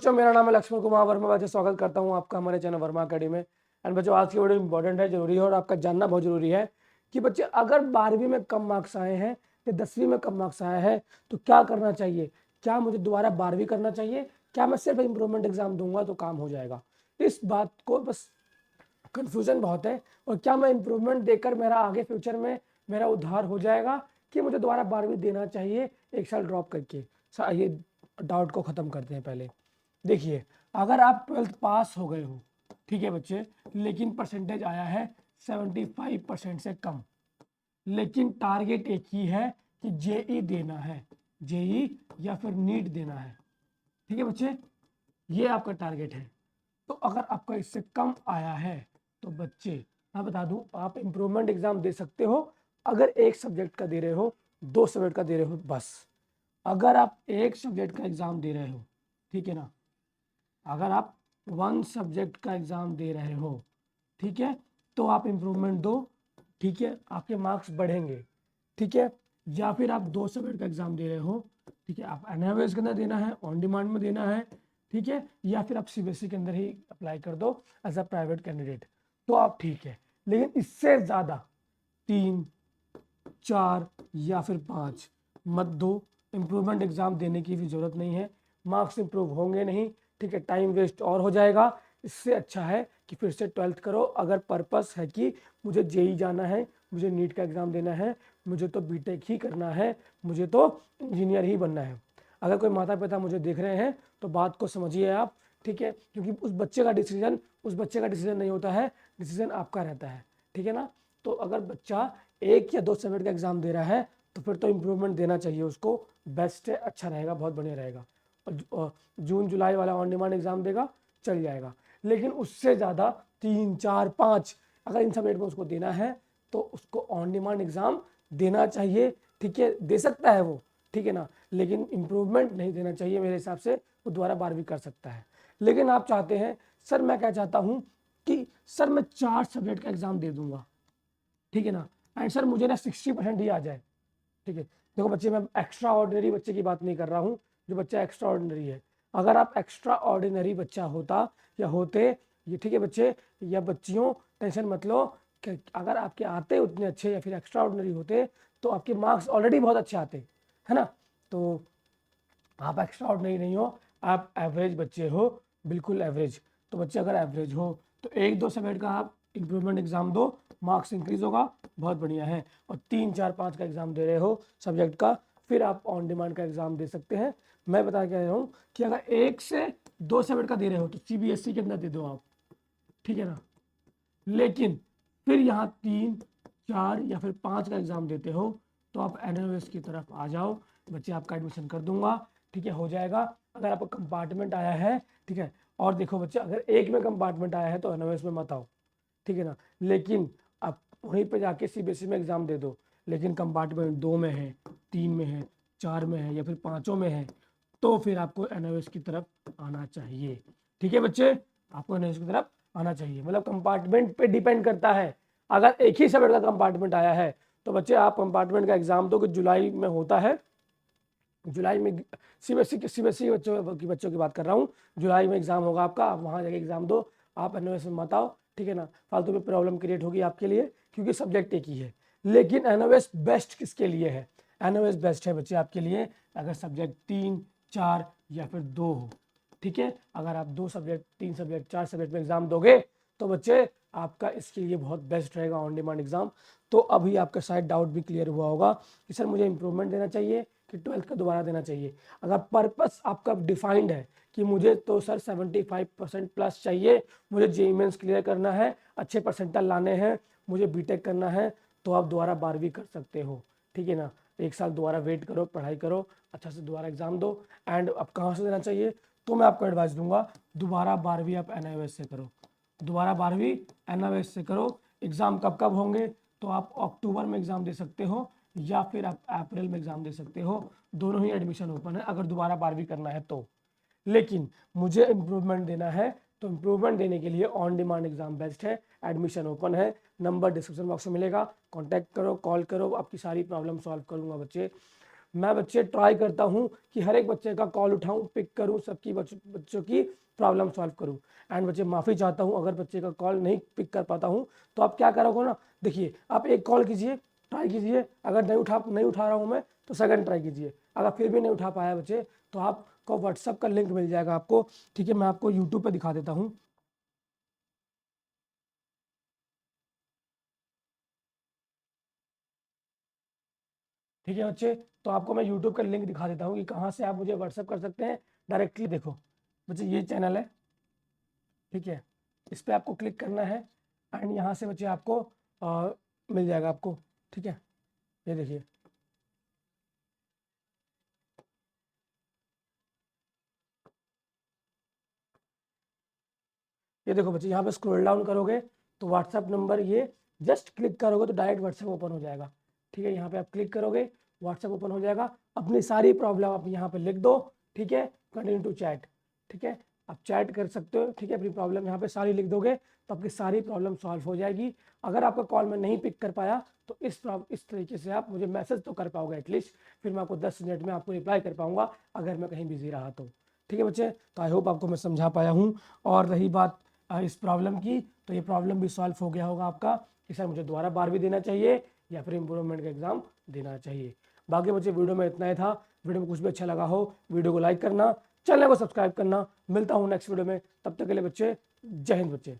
बच्चों मेरा नाम है लक्ष्मण कुमार वर्मा। बच्चों स्वागत करता हूं आपका हमारे चैनल वर्मा अकेडमी में। एंड बच्चों आज की वीडियो इंपॉर्टेंट है, जरूरी है और आपका जानना बहुत जरूरी है कि बच्चे अगर 12वीं में कम मार्क्स आए हैं या 10वीं में कम मार्क्स आए हैं तो क्या करना चाहिए। क्या मुझे दोबारा 12वीं करना चाहिए, क्या मैं सिर्फ इंप्रूवमेंट एग्जाम दूंगा तो काम हो जाएगा। इस बात को बस कन्फ्यूजन बहुत है। और क्या मैं इंप्रूवमेंट देकर मेरा आगे फ्यूचर में मेरा उद्धार हो जाएगा, कि मुझे दोबारा 12वीं देना चाहिए एक साल ड्रॉप करके। ये डाउट को ख़त्म करते हैं। पहले देखिए, अगर आप 12th पास हो गए हो, ठीक है बच्चे, लेकिन परसेंटेज आया है 75% से कम, लेकिन टारगेट एक ही है कि जेई देना है, जेई या फिर नीट देना है, ठीक है बच्चे, ये आपका टारगेट है। तो अगर आपका इससे कम आया है तो बच्चे मैं बता दूं, आप इंप्रूवमेंट एग्जाम दे सकते हो। अगर एक सब्जेक्ट का दे रहे हो, दो सब्जेक्ट का दे रहे हो, बस। अगर आप एक सब्जेक्ट का एग्जाम दे रहे हो, ठीक है ना, अगर आप वन सब्जेक्ट का एग्जाम दे रहे हो, ठीक है, तो आप इंप्रूवमेंट दो, ठीक है, आपके मार्क्स बढ़ेंगे, ठीक है। या फिर आप दो सब्जेक्ट का एग्जाम दे रहे हो, ठीक है, आप एनआईवीएस के अंदर देना है, ऑन डिमांड में देना है, ठीक है, या फिर आप सीबीएसई के अंदर ही अप्लाई कर दो एज अ प्राइवेट कैंडिडेट, तो आप ठीक है। लेकिन इससे ज़्यादा 3, 4 या फिर 5 मत दो। इम्प्रूवमेंट एग्जाम देने की भी जरूरत नहीं है, मार्क्स इंप्रूव होंगे नहीं, ठीक है, टाइम वेस्ट और हो जाएगा। इससे अच्छा है कि फिर से 12th करो। अगर पर्पस है कि मुझे जेई जाना है, मुझे नीट का एग्ज़ाम देना है, मुझे तो बीटेक ही करना है, मुझे तो इंजीनियर ही बनना है। अगर कोई माता पिता मुझे देख रहे हैं तो बात को समझिए आप, ठीक है, क्योंकि उस बच्चे का डिसीजन नहीं होता है, डिसीजन आपका रहता है, ठीक है ना। तो अगर बच्चा एक या दो सब्जेक्ट का एग्जाम दे रहा है तो फिर तो इम्प्रूवमेंट देना चाहिए उसको, बेस्ट है, अच्छा रहेगा, बहुत बढ़िया रहेगा। और जून जुलाई वाला ऑन डिमांड एग्जाम देगा, चल जाएगा। लेकिन उससे ज़्यादा 3, 4, 5 अगर इन सब्जेक्ट में उसको देना है तो उसको ऑन डिमांड एग्जाम देना चाहिए, ठीक है, दे सकता है वो, ठीक है ना, लेकिन इम्प्रूवमेंट नहीं देना चाहिए मेरे हिसाब से। वो दोबारा 12वीं कर सकता है। लेकिन आप चाहते हैं, सर मैं क्या चाहता हूँ कि सर मैं 4 सब्जेक्ट का एग्जाम दे दूंगा, ठीक है ना, एंड सर मुझे ना 60% ही आ जाए, ठीक है। देखो बच्चे, मैं एक्स्ट्रा ऑर्डिनरी बच्चे की बात नहीं कर रहा हूँ, जो बच्चा एक्स्ट्रा ऑर्डिनरी है। अगर आप एक्स्ट्रा ऑर्डिनरी बच्चा होता या होते, ये ठीक है बच्चे या बच्चियों, टेंशन मत लो कि अगर आपके आते उतने अच्छे या फिर एक्स्ट्रा ऑर्डिनरी होते तो आपके मार्क्स ऑलरेडी बहुत अच्छे आते, है ना। तो आप एक्स्ट्रा ऑर्डिनरी नहीं हो, आप एवरेज बच्चे हो, बिल्कुल एवरेज। तो बच्चे अगर एवरेज हो तो एक दो सब्जेक्ट का आप इम्प्रूवमेंट एग्जाम दो, मार्क्स इंक्रीज होगा, बहुत बढ़िया है। और 3, 4, 5 का एग्जाम दे रहे हो सब्जेक्ट का, फिर आप ऑन डिमांड का एग्जाम दे सकते हैं। मैं बता के आया हूँ कि अगर एक से दो सब्जेक्ट का दे रहे हो तो सीबीएसई के अंदर दे दो आप, ठीक है ना। लेकिन फिर यहाँ 3, 4 या फिर 5 का एग्जाम देते हो तो आप एनओएस की तरफ आ जाओ, बच्चे आपका एडमिशन कर दूंगा, ठीक है, हो जाएगा। अगर आपका कंपार्टमेंट आया है, ठीक है, और देखो बच्चे, अगर एक में कंपार्टमेंट आया है तो एनओएस में मत आओ, ठीक है ना। लेकिन आप वहीं पे जाके सीबीएसई में एग्जाम दे दो, लेकिन कंपार्टमेंट 2 में है, 3 में है, 4 में है या फिर 5 में है, तो फिर आपको एनओएस की तरफ आना चाहिए, ठीक है बच्चे, आपको एनओएस की तरफ आना चाहिए। मतलब कंपार्टमेंट पे डिपेंड करता है। अगर एक ही सब्जेक्ट का कंपार्टमेंट आया है तो बच्चे आप कंपार्टमेंट का एग्जाम दो, कि जुलाई में होता है, जुलाई में सीबीएसई बच्चों की बात कर रहा हूँ, जुलाई में एग्जाम होगा आपका, आप वहाँ जाके एग्जाम दो, आप एनओएस में मत आओ, ठीक है ना, फालतू में प्रॉब्लम क्रिएट होगी आपके लिए, क्योंकि सब्जेक्ट एक ही है। लेकिन एनओएस बेस्ट किसके लिए है, एनओएस बेस्ट है बच्चे आपके लिए अगर सब्जेक्ट 3, 4 या फिर 2 हो, ठीक है। अगर आप 2 सब्जेक्ट, 3 सब्जेक्ट, 4 सब्जेक्ट में एग्जाम दोगे तो बच्चे आपका इसके लिए बहुत बेस्ट रहेगा ऑन डिमांड एग्जाम। तो अभी आपका शायद डाउट भी क्लियर हुआ होगा कि सर मुझे इंप्रूवमेंट देना चाहिए कि 12th का दोबारा देना चाहिए। अगर पर्पस आपका डिफाइंड है कि मुझे तो सर 75% प्लस चाहिए, मुझे जेईई मेंस क्लियर करना है, अच्छे परसेंटाइल लाने हैं, मुझे बीटेक करना है, तो आप दोबारा 12वीं कर सकते हो, ठीक है ना। एक साल दोबारा वेट करो, पढ़ाई करो, अच्छा से दोबारा एग्जाम दो। एंड अब कहाँ से देना चाहिए, तो मैं आपको एडवाइस दूंगा, दोबारा 12वीं आप एनआईओएस से करो, दोबारा 12वीं एनआईओएस से करो। एग्जाम कब कब होंगे, तो आप अक्टूबर में एग्जाम दे सकते हो या फिर आप अप्रैल में एग्जाम दे सकते हो, दोनों ही एडमिशन ओपन है अगर दोबारा 12वीं करना है तो। लेकिन मुझे इम्प्रूवमेंट देना है तो इम्प्रूवमेंट देने के लिए ऑन डिमांड एग्जाम बेस्ट है, एडमिशन ओपन है, नंबर डिस्क्रिप्शन बॉक्स में मिलेगा, कॉन्टैक्ट करो, कॉल करो, आपकी सारी प्रॉब्लम सॉल्व करूंगा बच्चे। मैं बच्चे ट्राई करता हूँ कि हर एक बच्चे का कॉल उठाऊँ, पिक करूँ, सबकी बच्चों की प्रॉब्लम सॉल्व करूँ। एंड बच्चे माफ़ी चाहता हूँ अगर बच्चे का कॉल नहीं पिक कर पाता हूँ। तो आप क्या करोगे ना, देखिए आप एक कॉल कीजिए, ट्राई कीजिए, अगर नहीं उठा रहा हूँ मैं तो सेकंड ट्राई कीजिए, अगर फिर भी नहीं उठा पाया बच्चे तो आपको व्हाट्सअप का लिंक मिल जाएगा आपको, ठीक है। मैं आपको यूट्यूब पे दिखा देता हूँ। ठीक है बच्चे, तो आपको मैं यूट्यूब का लिंक दिखा देता हूँ कि कहाँ से आप मुझे व्हाट्सअप कर सकते हैं डायरेक्टली। देखो बच्चे ये चैनल है, ठीक है, इस पर आपको क्लिक करना है एंड यहाँ से बच्चे आपको मिल जाएगा आपको, ठीक है। ये देखिए, ये देखो बच्चे, यहाँ पे स्क्रॉल डाउन करोगे तो व्हाट्सअप नंबर, ये जस्ट क्लिक करोगे तो डायरेक्ट व्हाट्सअप ओपन हो जाएगा, ठीक है। यहाँ पे आप क्लिक करोगे, व्हाट्सअप ओपन हो जाएगा, अपनी सारी प्रॉब्लम आप यहाँ पे लिख दो, ठीक है, कंटिन्यू टू चैट, ठीक है। आप चैट कर सकते हो, ठीक है, अपनी प्रॉब्लम यहाँ पे सारी लिख दोगे तो आपकी सारी प्रॉब्लम सॉल्व हो जाएगी। अगर आपका कॉल मैं नहीं पिक कर पाया तो इस तरीके से आप मुझे मैसेज तो कर पाओगे एटलीस्ट, फिर मैं आपको 10 मिनट में आपको रिप्लाई कर पाऊंगा अगर मैं कहीं बिजी रहा तो, ठीक है बच्चे। तो आई होप आपको मैं समझा पाया हूँ। और रही बात इस प्रॉब्लम की, तो ये प्रॉब्लम भी सॉल्व हो गया होगा आपका कि सर मुझे दोबारा 12वीं देना चाहिए या फिर इम्प्रूवमेंट का एग्जाम देना चाहिए। बाकी बच्चे वीडियो में इतना ही था। वीडियो में कुछ भी अच्छा लगा हो वीडियो को लाइक करना, चैनल को सब्सक्राइब करना। मिलता हूँ नेक्स्ट वीडियो में, तब तक के लिए बच्चे जय हिंद बच्चे।